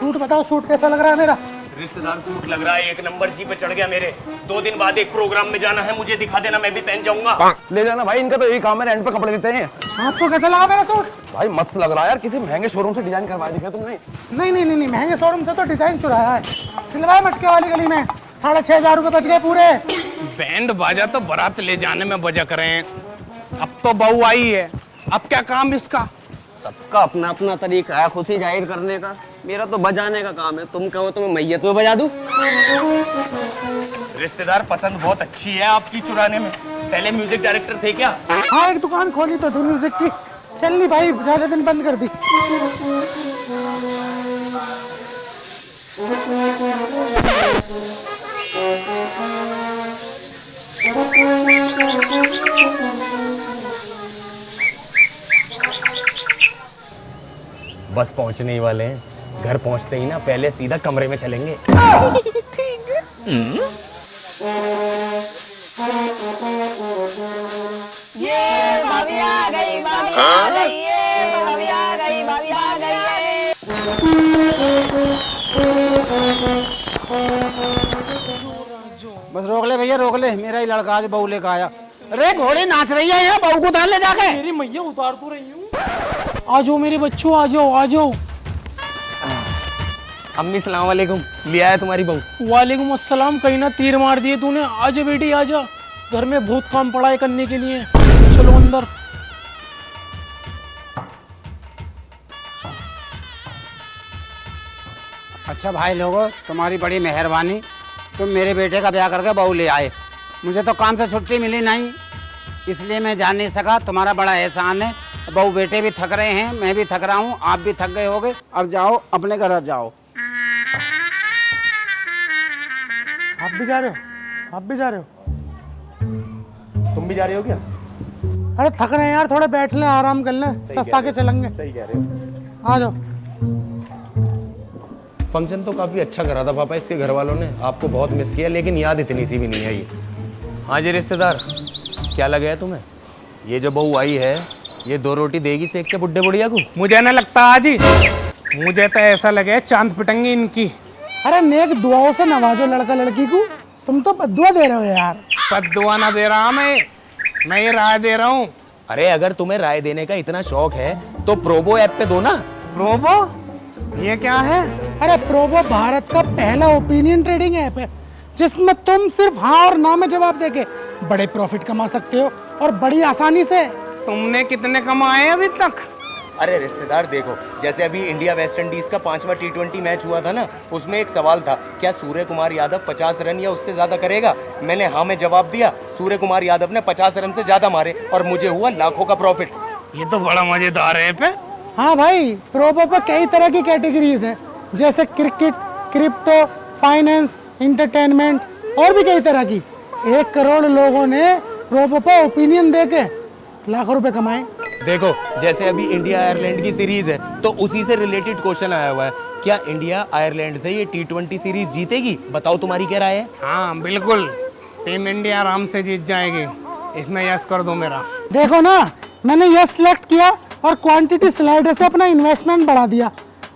Suit बताओ, suit कैसा लग रहा है मेरा? रिश्तेदार सूट लग रहा है, एक नंबर जी पे चढ़ गया मेरे। 2 दिन बाद एक प्रोग्राम में जाना है, मुझे दिखा देना, मैं भी पहन जाऊंगा। ले जाना भाई, इनका तो यही काम है, रेंट पे कपड़े देते हैं। आपको कैसा लगा मेरा सूट? भाई मस्त लग रहा है यार, किसी महंगे शोरूम से डिजाइन करवाया दिखा तुमने? नहीं, महंगे शोरूम से तो डिजाइन चुराया है, सिलवाए मटके वाली गली में। 6,500 रुपए बच गए पूरे। बैंड बाजा तो बारात ले जाने में बजा करें, अब तो बहू आई है, अब क्या काम इसका? सबका अपना अपना तरीका है खुशी जाहिर करने का, मेरा तो बजाने का काम है। तुम कहो तो मैं मैयत में बजा दूं। रिश्तेदार पसंद बहुत अच्छी है आपकी चुराने में। पहले म्यूजिक डायरेक्टर थे क्या? हाँ, एक दुकान खोली तो थी म्यूजिक की, चल नहीं भाई, ज्यादा दिन बंद कर दी। बस पहुंचने ही वाले हैं, घर पहुंचते ही ना पहले सीधा कमरे में चलेंगे। ठीक है। ये भाभी आ गई, भाभी आ गई, ये भाभी आ गई, भाभी आ गई। बस रोक ले भैया, रोक ले, मेरा ही लड़का आज बहू लेकर आया। अरे घोड़ी नाच रही है यहाँ, बहू को उतार ले जाके। मेरी मैया उतार तो रही हूँ। आ जाओ मेरे बच्चों, आ जाओ आ जाओ। अम्मी सलाम वालेकुम, लिया है तुम्हारी बहू। वालेकुम अस्सलाम, कहीं ना तीर मार दिए तूने। आजा बेटी आजा, घर में बहुत काम पड़ा है करने के लिए, चलो अंदर। अच्छा भाई लोगों, तुम्हारी बड़ी मेहरबानी, तुम मेरे बेटे का ब्याह करके बहू ले आए। मुझे तो काम से छुट्टी मिली नहीं, इसलिए मैं जा नहीं सका। तुम्हारा बड़ा एहसान है। बहू बेटे भी थक रहे हैं, मैं भी थक रहा हूँ, आप भी थक गए होगे। अब जाओ अपने घर, अब जाओ। आप भी जा रहे हो? आप भी जा रहे हो? तुम भी जा रहे हो क्या? अरे थक रहे हैं यार, थोड़े बैठ लें, आराम कर लें, सस्ता के चलेंगे। सही कह रहे हो। आ जाओ। फंक्शन तो काफी अच्छा करा था पापा, इसके घर वालों ने आपको बहुत मिस किया, लेकिन याद इतनी सी भी नहीं आई। हाँ जी रिश्तेदार, क्या लगा है तुम्हें? ये जो बहू आई है, ये 2 रोटी देगी सेक के बुड्ढे बुढ़िया को? मुझे ना लगता आज ही, मुझे तो ऐसा लगे चांद पिटेंगे इनकी। अरे नेक दुआओं से नवाजो लड़का लड़की को, तुम तो बद्दुआ दे रहे हो यार। बद्दुआ ना दे रहा मैं ये राय दे रहा हूँ। अरे अगर तुम्हें राय देने का इतना शौक है तो प्रोबो ऐप पे दो ना। प्रोबो? ये क्या है? अरे प्रोबो भारत का पहला ओपिनियन ट्रेडिंग ऐप है, जिसमें तुम सिर्फ हाँ और ना में जवाब देके बड़े प्रॉफिट कमा सकते हो, और बड़ी आसानी से। तुमने कितने कमाए अभी तक? अरे रिश्तेदार देखो, जैसे अभी इंडिया वेस्ट इंडीज का 5वां T20 मैच हुआ था ना, उसमें एक सवाल था, क्या सूर्य कुमार यादव 50 रन या उससे ज्यादा करेगा? मैंने हाँ में जवाब दिया, सूर्य कुमार यादव ने 50 रन से ज्यादा मारे और मुझे हुआ लाखों का प्रॉफिट। ये तो बड़ा मजेदार है पे। हाँ भाई, प्रोबो पर कई तरह की कैटेगरीज है, जैसे क्रिकेट, क्रिप्टो, फाइनेंस, इंटरटेनमेंट और भी कई तरह की। 1 करोड़ लोगों ने प्रोबो पर ओपिनियन देके लाखों रुपए कमाए। देखो जैसे अभी इंडिया आयरलैंड की सीरीज है, तो उसी से रिलेटेड क्वेश्चन आया हुआ है, क्या इंडिया आयरलैंड से ये T20 सीरीज जीतेगी? बताओ तुम्हारी क्या राय है? हाँ बिल्कुल, टीम इंडिया आराम से जीत जाएगी, इसमें यस कर दो मेरा। देखो ना, मैंने यस सिलेक्ट किया और क्वांटिटी स्लाइडर से अपना इन्वेस्टमेंट बढ़ा दिया।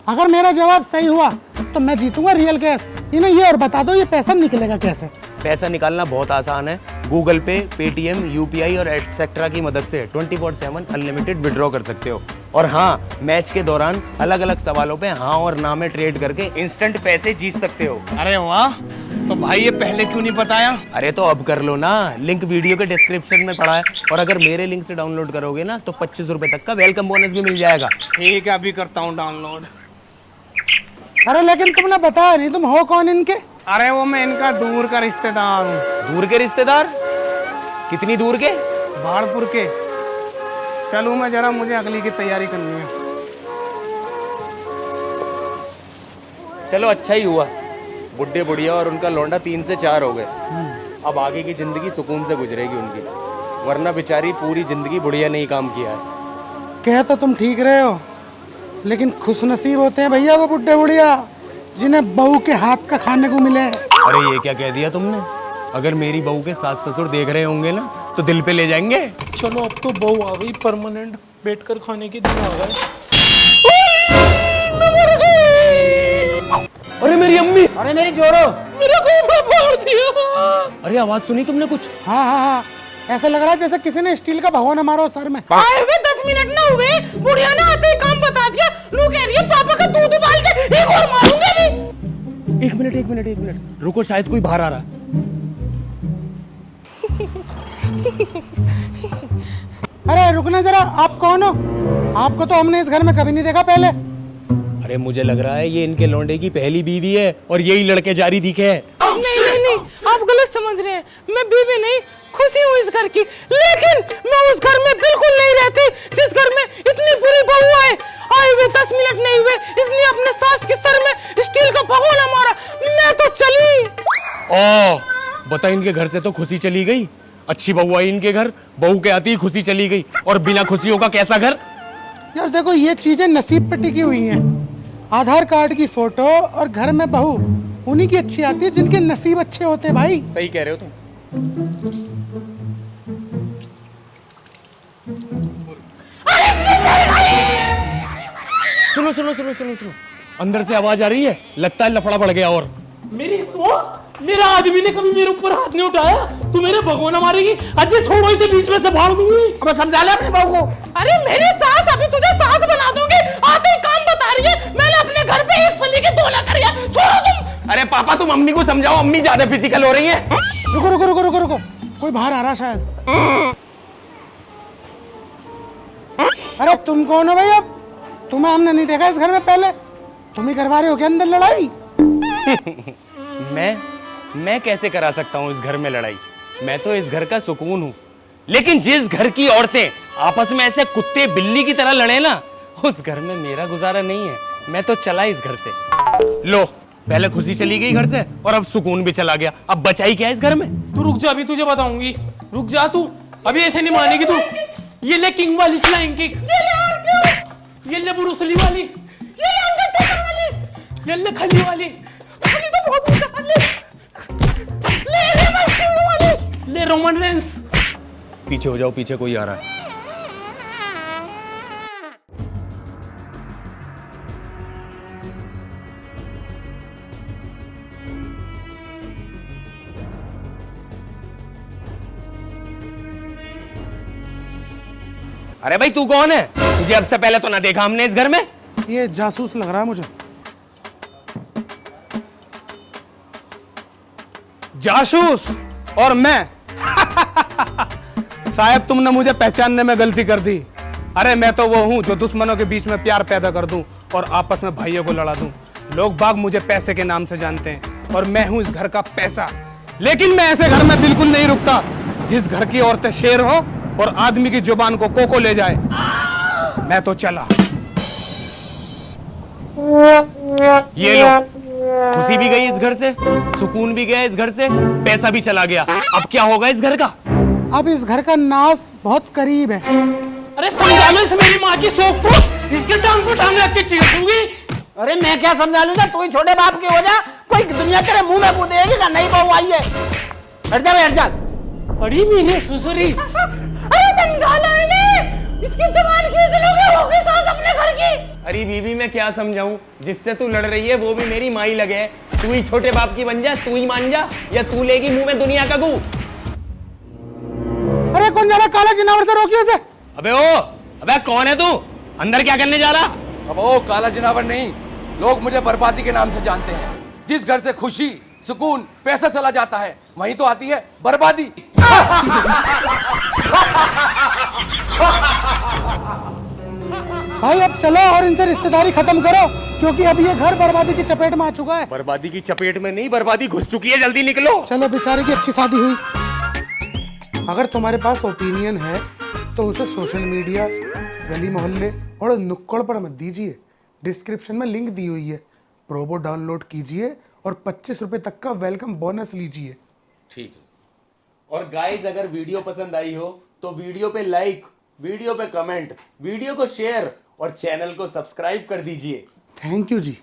अगर मेरा जवाब सही हुआ तो मैं जीतूंगा रियल कैश। इन्हें ये और बता दो, ये पैसा निकलेगा कैसे? पैसा निकालना बहुत आसान है, गूगल पे, पेटीएम, यूपीआई और एटसेट्रा की मदद से 24/7 अनलिमिटेड विड्रॉ कर सकते हो। और हाँ, मैच के दौरान अलग अलग सवालों पे हाँ और ना में ट्रेड करके इंस्टेंट पैसे जीत सकते हो। अरे वाह, तो भाई ये पहले क्यों नहीं बताया? अरे तो अब कर लो ना, लिंक वीडियो के डिस्क्रिप्शन में पड़ा है, और अगर मेरे लिंक से डाउनलोड करोगे ना तो 25 रुपए तक का वेलकम बोनस भी मिल जाएगा। ठीक है, अभी करता हूँ डाउनलोड। अरे लेकिन तुमने बताया नहीं, तुम हो कौन इनके? अरे वो मैं इनका दूर का रिश्तेदार हूँ। दूर के रिश्तेदार? कितनी दूर के? भाड़पुर के। चलूँ मैं जरा, मुझे अगली की तैयारी करनी है। चलो अच्छा ही हुआ, बुड्ढे बुढ़िया और उनका लौंडा 3 से 4 हो गए। अब आगे की जिंदगी सुकून से गुजरेगी उनकी, वरना बेचारी पूरी जिंदगी बुढ़िया ने ही काम किया है। कह तो तुम ठीक रहे हो, लेकिन खुशनसीब होते हैं भैया वो बुड्ढे बुढ़िया जिन्हें बहू के हाथ का खाने को मिले। अरे ये क्या कह दिया तुमने? अगर मेरी बहू के सास ससुर देख रहे होंगे ना तो दिल पे ले जाएंगे। चलो अब तो बहू आ गई, परमानेंट बैठकर खाने के दिन आ गए। अरे मेरी अम्मी, अरे मेरी जोरो, मेरा कोबरा फाड़ दिया। अरे आवाज सुनी तुमने कुछ? हाँ हाँ हाँ, ऐसा लग रहा है जैसे किसी ने स्टील का भगोना मारो सर में। आए हुए 10 मिनट ना हुए, बुढ़िया ने आते ही काम बता दिया। लू कह रही है पापा का दूध उबाल के एक और मारूंगी अभी। एक मिनट रुको, शायद कोई बाहर आ रहा है। अरे रुकना जरा, आप कौन हो? आपको तो हमने इस घर में कभी नहीं देखा पहले। अरे मुझे लग रहा है ये इनके लौंडे की पहली बीवी है और यही लड़के जारी दिखे है। नहीं, आप गलत समझ रहे हैं। मैं बीवी नहीं, खुशी हूँ इस घर की, लेकिन मैं उस घर में बिल्कुल नहीं रहती जिस घर में इतनी बुरी बहू आए हुए 10 मिनट नहीं हुए, इसलिए अपने सास के सर में स्टील का भगोना मारा। मैं तो चली। ओ बता, इनके घर से तो खुशी चली गई। अच्छी बहू आई इनके घर, बहू के आती ही खुशी चली गई। और बिना खुशियों का कैसा घर? यार देखो, ये चीजें नसीब पे टिकी हुई हैं। आधार कार्ड की फोटो और घर में बहू उन्हीं की अच्छी आती है जिनके नसीब अच्छे होते हैं भाई। सही कह रहे हो तुम। सुनो, अंदर से आवाज आ रही है, लगता है लफड़ा बढ़ गया। और मेरी मेरा आदमी ने कभी मेरे ऊपर हाथ नहीं उठाया। तू मेरे भगोना मारेगी? अजय छोड़ो इसे, बीच में से फाड़ दूंगी। अब समझा ले अपनी बहू को। अरे मेरी सास, अभी तुझे सास बना दूंगी। आते ही काम बता रही है। मैंने अपने घर पे एक फली के 2 ना करिया। छोड़ो तुम। अरे पापा, तुम अम्मी को समझाओ, अम्मी ज्यादा फिजिकल हो रही है। रुको, कोई बाहर आ रहा शायद। अरे तुम कौन हो भाई? अब तुम्हें हमने नहीं देखा इस घर में पहले। तुम ही करवा रहे हो क्या अंदर लड़ाई? मैं कैसे करा सकता हूँ इस घर में लड़ाई? मैं तो इस घर का सुकून हूँ। लेकिन जिस घर की औरतें आपस में ऐसे कुत्ते बिल्ली की तरह लड़े ना, उस घर में मेरा गुजारा नहीं है। मैं तो चला इस घर से। लो, पहले खुशी चली गई घर से और अब सुकून भी चला गया। अब बचाई क्या इस घर में? तू रुक जा, अभी तुझे बताऊंगी। रुक जा तू, अभी ऐसे नहीं मानेगी तू। ये ले किंग वाली फ्लाइंग किक, ये ले ब्रूसली वाली, ये ले खली वाली, खली तो बहुत ऊंचा कर ले, ले रोमन रेंस। पीछे हो जाओ, पीछे कोई आ रहा है। अरे भाई, तू कौन है? तुझे अब से पहले तो ना देखा हमने इस घर में। ये जासूस लग रहा है मुझे। जासूस और मैं? साहब, तुमने मुझे पहचानने में गलती कर दी। अरे मैं तो वो हूं जो दुश्मनों के बीच में प्यार पैदा कर दूं और आपस में भाइयों को लड़ा दूं। लोग बाग मुझे पैसे के नाम से जानते हैं और मैं हूं इस घर का पैसा। लेकिन मैं ऐसे घर में बिल्कुल नहीं रुकता जिस घर की औरतें शेर हो और आदमी की जुबान को कोको ले जाए। मैं तो चला। ये लो, खुशी भी गई इस घर से, सुकून भी गया इस घर से, पैसा भी चला गया। अब क्या होगा इस घर का? अब इस घर का नाश बहुत करीब है। अरे समझा लो इस मेरी माँ की शौक को, इसके टांग को टांग रख के चीरूंगी। अरे मैं क्या समझा लूंगा? तू ही छोटे बाप की हो जा। कोई दुनिया तेरे मुंह में कूदेगी ना, नहीं बहू आई है। हट जा। अरे मेरी सुसरी, अरे समझा लो इन्हें, इसकी जबान खींच लोगे, होगी सास अपने घर की। अरे बीबी, मैं क्या समझाऊं? जिससे तू लड़ रही है वो भी मेरी माई लगे। तू ही छोटे बाप की बन जा, तू ही मान जा, या तू लेगी मुंह में दुनिया का गू। अरे कौन जा रहा? काला जिनावर से रोकिए उसे। अबे कौन है तू? अंदर क्या करने जा रहा? अब वो काला जिनावर नहीं, लोग मुझे बर्बादी के नाम से जानते हैं। जिस घर से खुशी, सुकून, पैसा चला जाता है, वहीं तो आती है बर्बादी। भाई अब चलो और इनसे रिश्तेदारी खत्म करो, क्योंकि अब ये घर बर्बादी की चपेट में आ चुका है। बर्बादी की चपेट में नहीं, बर्बादी घुस चुकी है। जल्दी निकलो। चलो, बेचारे की अच्छी शादी हुई। अगर तुम्हारे पास ओपिनियन है तो उसे सोशल मीडिया, गली मोहल्ले और नुक्कड़ पर मत दीजिए। डिस्क्रिप्शन में लिंक दी हुई है, प्रोबो डाउनलोड कीजिए और 25 रुपए तक का वेलकम बोनस लीजिए। ठीक है। और गाइस, अगर वीडियो पसंद आई हो तो वीडियो पे लाइक, वीडियो पे कमेंट, वीडियो को शेयर और चैनल को सब्सक्राइब कर दीजिए। Thank you ji.